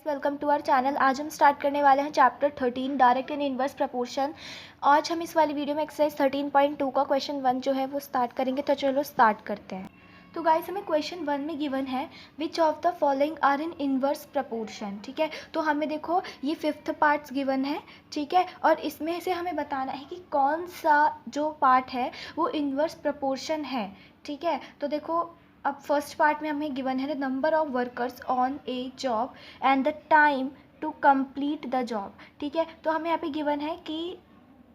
Welcome to our channel. आज हम start करने वाले हैं chapter 13 direct and inverse proportion. आज हम इस वाली वीडियो में एक्सरसाइज 13.2 का क्वेश्चन 1 जो है वो स्टार्ट करेंगे। तो चलो स्टार्ट करते हैं। तो गाइस हमें क्वेश्चन 1 में गिवन है which of the following are in inverse proportion. ठीक है, तो हमें देखो ये 5th पार्ट्स गिवन है। ठीक है, और इसमें से हमें बताना है कि कौन सा जो पार्ट है वो इनवर्स प्रपोर्शन है। ठीक है, तो देखो अब फर्स्ट पार्ट में हमें गिवन है the number of workers on a job and the time to complete the job. ठीक है, तो हमें यहाँ पे गिवन है कि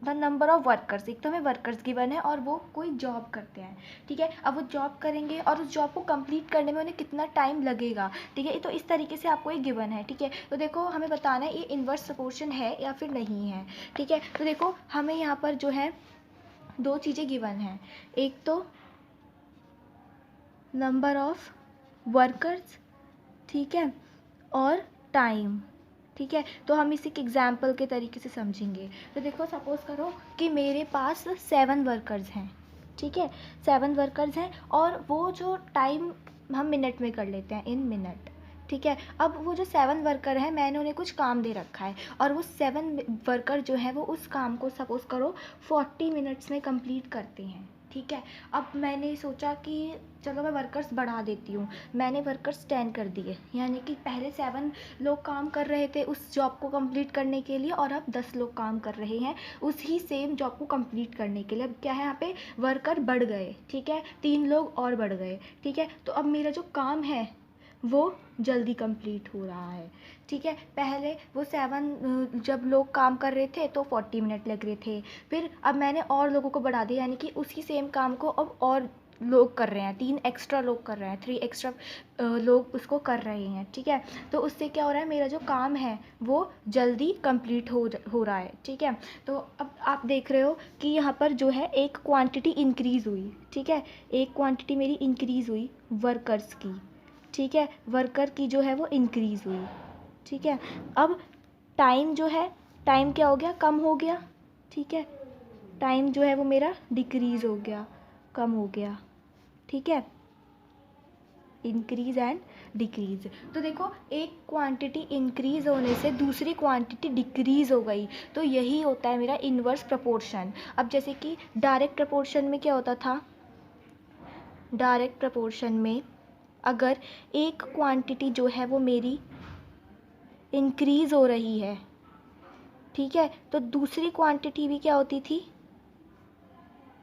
द नंबर ऑफ वर्कर्स, एक तो हमें वर्कर्स गिवन है और वो कोई जॉब करते हैं। ठीक है, अब वो जॉब करेंगे और उस जॉब को कंप्लीट करने में उन्हें कितना टाइम लगेगा। ठीक है, तो इस तरीके से आपको ये गिवन है। ठीक है, तो देखो हमें बताना है ये इनवर्स प्रपोर्शन है या फिर नहीं है। ठीक है, तो देखो हमें यहाँ पर जो है दो चीज़ें गिवन हैं, एक तो नंबर ऑफ वर्कर्स, ठीक है, और टाइम। ठीक है, तो हम इसी के एग्जाम्पल के तरीके से समझेंगे। तो देखो सपोज़ करो कि मेरे पास 7 वर्कर्स हैं। ठीक है, 7 वर्कर्स हैं और वो जो टाइम हम मिनट में कर लेते हैं, इन मिनट। ठीक है, अब वो जो 7 वर्कर हैं मैंने उन्हें कुछ काम दे रखा है और वो 7 वर्कर जो है वो उस काम को सपोज़ करो 40 मिनट्स में कंप्लीट करते हैं। ठीक है, अब मैंने सोचा कि चलो मैं वर्कर्स बढ़ा देती हूँ, मैंने वर्कर्स 10 कर दिए, यानी कि पहले 7 लोग काम कर रहे थे उस जॉब को कंप्लीट करने के लिए और अब 10 लोग काम कर रहे हैं उसी सेम जॉब को कंप्लीट करने के लिए। अब क्या है, यहाँ पे वर्कर बढ़ गए। ठीक है, 3 लोग और बढ़ गए। ठीक है, तो अब मेरा जो काम है वो जल्दी कंप्लीट हो रहा है। ठीक है, पहले वो 7 जब लोग काम कर रहे थे तो 40 मिनट लग रहे थे, फिर अब मैंने और लोगों को बढ़ा दिया, यानी कि उसी सेम काम को अब और लोग कर रहे हैं, 3 एक्स्ट्रा लोग कर रहे हैं, 3 एक्स्ट्रा लोग उसको कर रहे हैं। ठीक है, तो उससे क्या हो रहा है, मेरा जो काम है वो जल्दी कंप्लीट हो रहा है। ठीक है, तो अब आप देख रहे हो कि यहाँ पर जो है एक क्वांटिटी इंक्रीज़ हुई। ठीक है, एक क्वांटिटी मेरी इंक्रीज़ हुई वर्कर्स की। ठीक है, वर्कर की जो है वो इंक्रीज़ हुई। ठीक है, अब टाइम जो है, टाइम क्या हो गया, कम हो गया। ठीक है, टाइम जो है वो मेरा डिक्रीज़ हो गया, कम हो गया। ठीक है, इंक्रीज़ एंड डिक्रीज़। तो देखो एक क्वांटिटी इंक्रीज़ होने से दूसरी क्वांटिटी डिक्रीज़ हो गई, तो यही होता है मेरा इन्वर्स प्रपोर्शन। अब जैसे कि डायरेक्ट प्रपोर्शन में क्या होता था, डायरेक्ट प्रपोर्शन में अगर एक क्वांटिटी जो है वो मेरी इंक्रीज़ हो रही है, ठीक है, तो दूसरी क्वांटिटी भी क्या होती थी,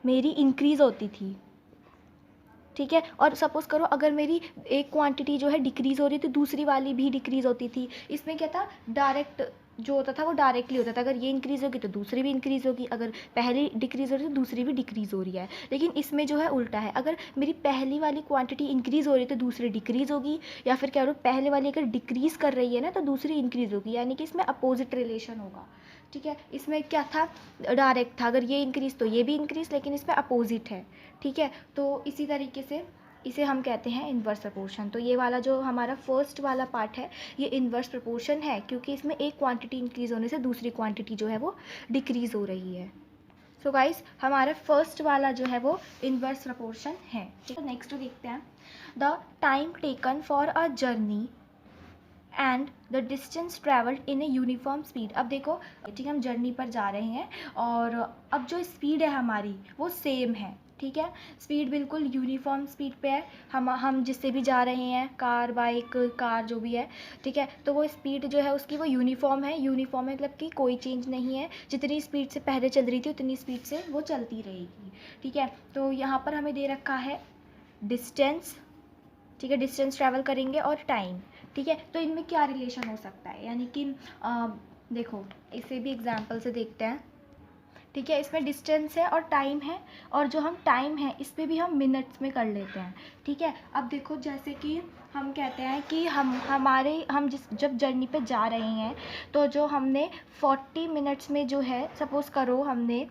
मेरी इंक्रीज़ होती थी। ठीक है, और सपोज़ करो अगर मेरी एक क्वांटिटी जो है डिक्रीज़ हो रही थी तो दूसरी वाली भी डिक्रीज़ होती थी। इसमें क्या था, डायरेक्ट जो होता था वो डायरेक्टली होता था, अगर ये इंक्रीज़ होगी तो दूसरी भी इंक्रीज़ होगी, अगर पहली डिक्रीज़ हो रही है तो दूसरी भी डिक्रीज़ हो रही है। लेकिन इसमें जो है उल्टा है, अगर मेरी पहली वाली क्वांटिटी इंक्रीज़ हो रही है तो दूसरी डिक्रीज़ होगी, या फिर क्या हो, पहले वाली अगर डिक्रीज़ कर रही है ना तो दूसरी इंक्रीज़ होगी, यानी कि इसमें अपोजिट रिलेशन होगा। ठीक है, इसमें क्या था, डायरेक्ट था, अगर ये इंक्रीज़ तो ये भी इंक्रीज़, लेकिन इसमें अपोजिट है। ठीक है, तो इसी तरीके से इसे हम कहते हैं इन्वर्स प्रपोर्शन। तो ये वाला जो हमारा फर्स्ट वाला पार्ट है ये इन्वर्स प्रपोर्शन है, क्योंकि इसमें एक क्वांटिटी इंक्रीज़ होने से दूसरी क्वांटिटी जो है वो डिक्रीज़ हो रही है। सो गाइस हमारा फर्स्ट वाला जो है वो इन्वर्स प्रपोर्शन है। ठीक है, नेक्स्ट देखते हैं, the time taken for a journey and the distance travelled in a uniform speed. अब देखो, ठीक है, हम जर्नी पर जा रहे हैं और अब जो स्पीड है हमारी वो सेम है। ठीक है, स्पीड बिल्कुल यूनिफॉर्म स्पीड पे है, हम जिससे भी जा रहे हैं, कार, बाइक, कार जो भी है। ठीक है, तो वो स्पीड जो है उसकी वो यूनिफॉर्म है। यूनिफॉर्म मतलब कि कोई चेंज नहीं है, जितनी स्पीड से पहले चल रही थी उतनी स्पीड से वो चलती रहेगी। ठीक है, तो यहाँ पर हमें दे रखा है डिस्टेंस। ठीक है, डिस्टेंस ट्रैवल करेंगे और टाइम। ठीक है, तो इनमें क्या रिलेशन हो सकता है, यानी कि देखो इसे भी एग्जांपल से देखते हैं। ठीक है, इसमें डिस्टेंस है और टाइम है, और जो हम टाइम है इस पर भी हम मिनट्स में कर लेते हैं। ठीक है, अब देखो जैसे कि हम कहते हैं कि हम जब जर्नी पे जा रहे हैं तो जो हमने 40 मिनट्स में जो है, सपोज़ करो हमने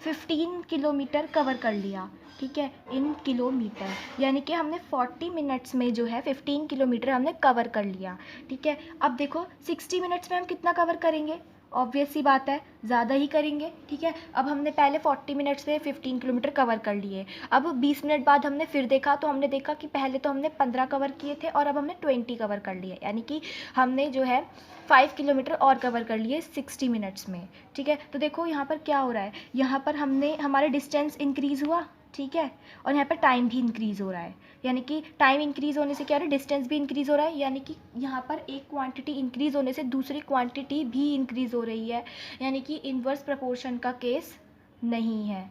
15 किलोमीटर कवर कर लिया। ठीक है, इन किलोमीटर, यानी कि हमने 40 मिनट्स में जो है 15 किलोमीटर हमने कवर कर लिया। ठीक है, अब देखो 60 मिनट्स में हम कितना कवर करेंगे, ऑब्वियस सी बात है, ज़्यादा ही करेंगे। ठीक है, अब हमने पहले 40 मिनट्स में 15 किलोमीटर कवर कर लिए। अब 20 मिनट बाद हमने फिर देखा, तो हमने देखा कि पहले तो हमने 15 कवर किए थे और अब हमने 20 कवर कर लिए, यानी कि हमने जो है 5 किलोमीटर और कवर कर लिए 60 मिनट्स में। ठीक है, तो देखो यहाँ पर क्या हो रहा है, यहाँ पर हमने हमारा डिस्टेंस इंक्रीज़ हुआ। ठीक है, और यहाँ पर टाइम भी इंक्रीज़ हो रहा है, यानी कि टाइम इंक्रीज़ होने से क्या हो रहा है, डिस्टेंस भी इंक्रीज़ हो रहा है, यानी कि यहाँ पर एक क्वांटिटी इंक्रीज़ होने से दूसरी क्वांटिटी भी इंक्रीज़ हो रही है, यानी कि इन्वर्स प्रपोर्शन का केस नहीं है,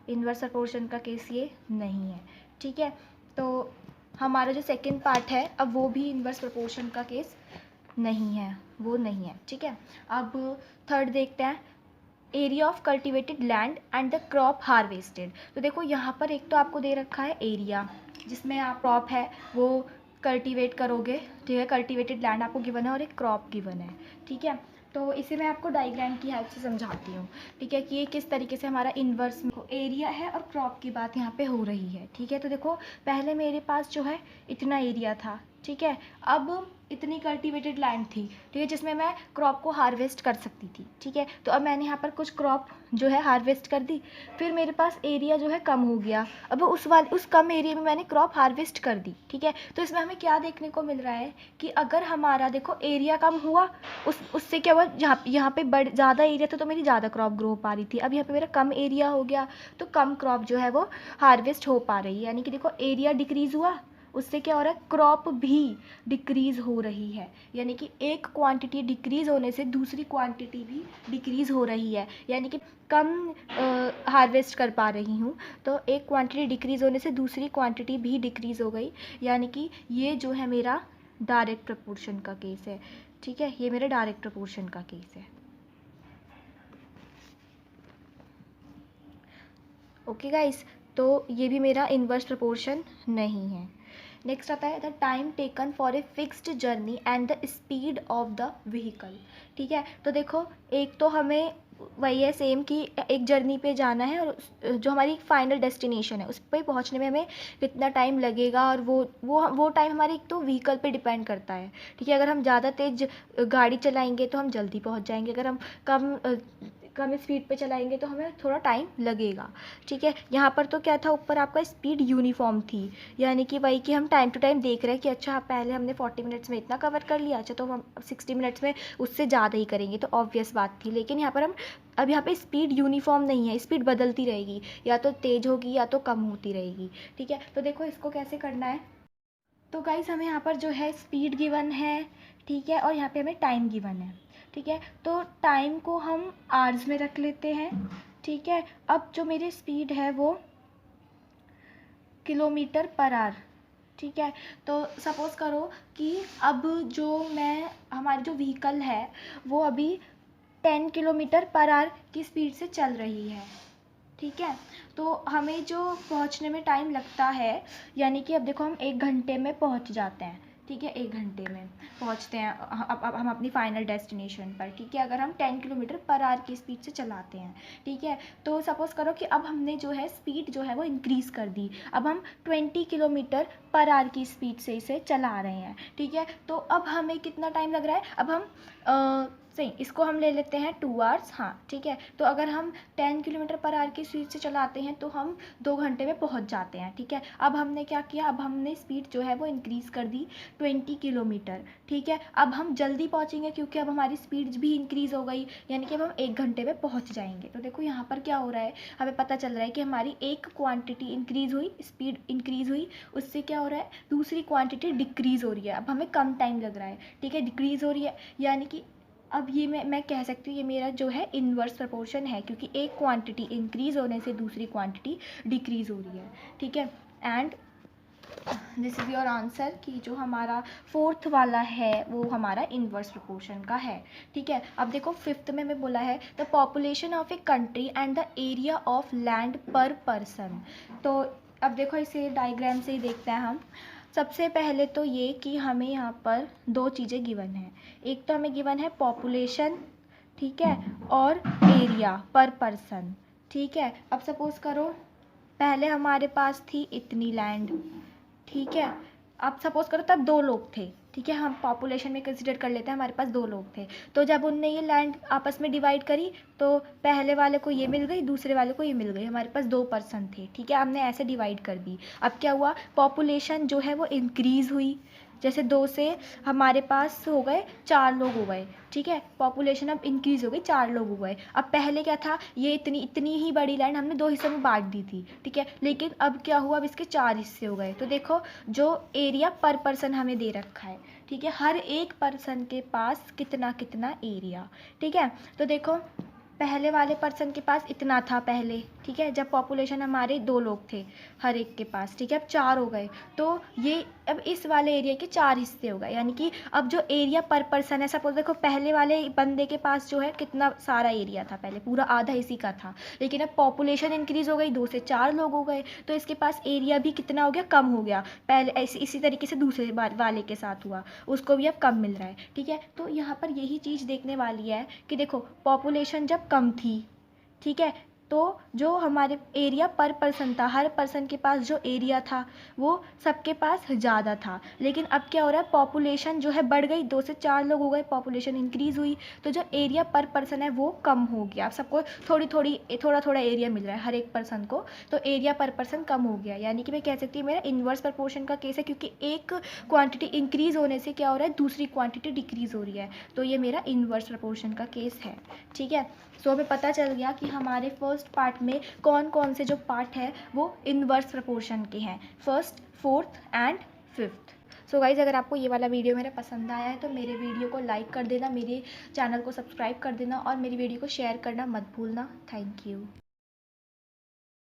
इन्वर्स प्रपोर्शन का केस ये नहीं है। ठीक है, तो हमारा जो सेकंड पार्ट है अब वो भी इन्वर्स प्रपोर्शन का केस नहीं है, वो नहीं है। ठीक है, अब थर्ड देखते हैं, area of cultivated land and the crop harvested. तो देखो यहाँ पर एक तो आपको दे रखा है एरिया जिसमें आप क्रॉप है वो कल्टीवेट करोगे। ठीक है, कल्टीवेटेड लैंड आपको गिवन है और एक क्रॉप गिवन है। ठीक है, तो इसे मैं आपको डायग्राम की हेल्प से समझाती हूँ। ठीक है, कि ये किस तरीके से हमारा इन्वर्स में एरिया है और क्रॉप की बात यहाँ पे हो रही है। ठीक है, तो देखो पहले मेरे पास जो है इतना एरिया था। ठीक है, अब इतनी कल्टीवेटेड लैंड थी। ठीक है, जिसमें मैं क्रॉप को हार्वेस्ट कर सकती थी। ठीक है, तो अब मैंने यहाँ पर कुछ क्रॉप जो है हार्वेस्ट कर दी, फिर मेरे पास एरिया जो है कम हो गया, अब उस कम एरिया में मैंने क्रॉप हार्वेस्ट कर दी। ठीक है, तो इसमें हमें क्या देखने को मिल रहा है कि अगर हमारा देखो एरिया कम हुआ, उससे क्या हुआ, यहाँ पे ज़्यादा एरिया था तो मेरी ज़्यादा क्रॉप ग्रो हो पा रही थी। अब यहाँ पे मेरा कम एरिया हो गया तो कम क्रॉप जो है वो हार्वेस्ट हो पा रही है, यानी कि देखो एरिया डिक्रीज़ हुआ, उससे क्या हो रहा है, क्रॉप भी डिक्रीज़ हो रही है, यानी कि एक क्वांटिटी डिक्रीज़ होने से दूसरी क्वांटिटी भी डिक्रीज़ हो रही है, यानी कि कम हार्वेस्ट कर पा रही हूँ तो एक क्वांटिटी डिक्रीज़ होने से दूसरी क्वांटिटी भी डिक्रीज़ हो गई, यानी कि ये जो है मेरा डायरेक्ट प्रपोर्शन का केस है। ठीक है, ये मेरा डायरेक्ट प्रपोर्शन का केस है। ओके गाइस, तो ये भी मेरा इन्वर्स प्रपोर्शन नहीं है। नेक्स्ट आता है the time taken for a fixed journey and the speed of the vehicle. ठीक है, तो देखो एक तो हमें वही है सेम कि एक जर्नी पे जाना है और जो हमारी फाइनल डेस्टिनेशन है उस पर पहुंचने में हमें कितना टाइम लगेगा, और वो टाइम हमारे एक तो व्हीकल पे डिपेंड करता है। ठीक है, अगर हम ज़्यादा तेज़ गाड़ी चलाएंगे तो हम जल्दी पहुंच जाएंगे, अगर हम कम स्पीड पे चलाएंगे तो हमें थोड़ा टाइम लगेगा। ठीक है, यहाँ पर तो क्या था, ऊपर आपका स्पीड यूनिफॉर्म थी, यानी कि वही कि हम टाइम टू टाइम देख रहे हैं कि अच्छा पहले हमने 40 मिनट्स में इतना कवर कर लिया, अच्छा तो हम 60 मिनट्स में उससे ज़्यादा ही करेंगे, तो ऑब्वियस बात थी। लेकिन यहाँ पर अब यहाँ पे स्पीड यूनिफॉर्म नहीं है, स्पीड बदलती रहेगी, या तो तेज़ होगी या तो कम होती रहेगी। ठीक है, तो देखो इसको कैसे करना है। तो गाइस हमें यहाँ पर जो है स्पीड गिवन है। ठीक है, और यहाँ पे हमें टाइम गिवन है। ठीक है, तो टाइम को हम आवर्स में रख लेते हैं। ठीक है, अब जो मेरी स्पीड है वो किलोमीटर पर आवर। ठीक है, तो सपोज़ करो कि अब जो हमारी जो व्हीकल है वो अभी 10 किलोमीटर पर आवर की स्पीड से चल रही है। ठीक है, तो हमें जो पहुंचने में टाइम लगता है, यानी कि अब देखो हम 1 घंटे में पहुंच जाते हैं। ठीक है, 1 घंटे में पहुंचते हैं अब हम अपनी फाइनल डेस्टिनेशन पर। ठीक है, अगर हम 10 किलोमीटर पर आवर की स्पीड से चलाते हैं। ठीक है, तो सपोज़ करो कि अब हमने जो है स्पीड जो है वो इंक्रीज़ कर दी, अब हम 20 किलोमीटर पर आवर की स्पीड से इसे चला रहे हैं। ठीक है, तो अब हमें कितना टाइम लग रहा है, अब हम सही इसको हम ले लेते हैं 2 आवर्स। हाँ ठीक है, तो अगर हम 10 किलोमीटर पर आवर की स्पीड से चलाते हैं तो हम 2 घंटे में पहुंच जाते हैं। ठीक है, अब हमने क्या किया, अब हमने स्पीड जो है वो इंक्रीज़ कर दी 20 किलोमीटर। ठीक है, अब हम जल्दी पहुंचेंगे क्योंकि अब हमारी स्पीड भी इंक्रीज़ हो गई, यानी कि अब हम 1 घंटे में पहुंच जाएंगे। तो देखो यहाँ पर क्या हो रहा है, हमें पता चल रहा है कि हमारी एक क्वांटिटी इंक्रीज़ हुई, स्पीड इंक्रीज़ हुई, उससे क्या हो रहा है, दूसरी क्वांटिटी डिक्रीज़ हो रही है, अब हमें कम टाइम लग रहा है। ठीक है, डिक्रीज़ हो रही है, यानी कि अब ये मैं कह सकती हूँ ये मेरा जो है इन्वर्स प्रपोर्शन है, क्योंकि एक क्वांटिटी इंक्रीज़ होने से दूसरी क्वांटिटी डिक्रीज़ हो रही है। ठीक है, and this is your answer कि जो हमारा फोर्थ वाला है वो हमारा इन्वर्स प्रपोर्शन का है। ठीक है, अब देखो फिफ्थ में मैं बोला है the population of a country and the area of land पर पर्सन। तो अब देखो इसे डायग्राम से ही देखते हैं हम। सबसे पहले तो ये कि हमें यहाँ पर 2 चीज़ें गिवन है, एक तो हमें गिवन है पॉपुलेशन, ठीक है, और एरिया पर पर्सन। ठीक है, अब सपोज़ करो पहले हमारे पास थी इतनी लैंड। ठीक है, अब सपोज़ करो तब 2 लोग थे। ठीक है, हम पॉपुलेशन में कंसिडर कर लेते हैं, हमारे पास 2 लोग थे। तो जब उनने ये लैंड आपस में डिवाइड करी तो पहले वाले को ये मिल गई, दूसरे वाले को ये मिल गई। हमारे पास 2 पर्सन थे, ठीक है, हमने ऐसे डिवाइड कर दी। अब क्या हुआ, पॉपुलेशन जो है वो इंक्रीज़ हुई। जैसे 2 से हमारे पास हो गए 4 लोग हो गए, ठीक है, पॉपुलेशन अब इंक्रीज़ हो गई, 4 लोग हो गए। अब पहले क्या था, ये इतनी इतनी ही बड़ी लैंड हमने 2 हिस्सों में बांट दी थी, ठीक है, लेकिन अब क्या हुआ, अब इसके 4 हिस्से हो गए। तो देखो जो एरिया पर पर्सन हमें दे रखा है, ठीक है, हर एक पर्सन के पास कितना कितना एरिया, ठीक है। तो देखो पहले वाले पर्सन के पास इतना था पहले, ठीक है, जब पॉपुलेशन हमारे 2 लोग थे हर एक के पास, ठीक है, अब 4 हो गए। तो ये अब इस वाले एरिया के 4 हिस्से हो गए, यानी कि अब जो एरिया पर पर्सन है, सपोज देखो पहले वाले बंदे के पास जो है कितना सारा एरिया था, पहले पूरा आधा इसी का था, लेकिन अब पॉपुलेशन इंक्रीज़ हो गई, 2 से 4 लोग हो गए, तो इसके पास एरिया भी कितना हो गया, कम हो गया। पहले इसी तरीके से दूसरे वाले के साथ हुआ, उसको भी अब कम मिल रहा है, ठीक है। तो यहाँ पर यही चीज़ देखने वाली है कि देखो पॉपुलेशन जब कम थी, ठीक है, तो जो हमारे एरिया पर पर्सन था, हर पर्सन के पास जो एरिया था वो सबके पास ज़्यादा था। लेकिन अब क्या हो रहा है, पॉपुलेशन जो है बढ़ गई, 2 से 4 लोग हो गए, पॉपुलेशन इंक्रीज़ हुई, तो जो एरिया पर पर्सन है वो कम हो गया। सबको थोड़ा थोड़ा एरिया मिल रहा है हर एक पर्सन को, तो एरिया पर पर्सन कम हो गया। यानी कि मैं कह सकती हूँ मेरा इन्वर्स प्रपोर्शन का केस है, क्योंकि एक क्वांटिटी इंक्रीज़ होने से क्या हो रहा है, दूसरी क्वांटिटी डिक्रीज़ हो रही है। तो ये मेरा इन्वर्स प्रपोर्शन का केस है, ठीक है। सो हमें पता चल गया कि हमारे फर्स्ट पार्ट में कौन कौन से जो पार्ट है वो इन्वर्स प्रपोर्शन के हैं, first, fourth and fifth. So guys, अगर आपको ये वाला वीडियो मेरा पसंद आया है तो मेरे वीडियो को लाइक कर देना, मेरे चैनल को सब्सक्राइब कर देना और मेरी वीडियो को शेयर करना मत भूलना। Thank you.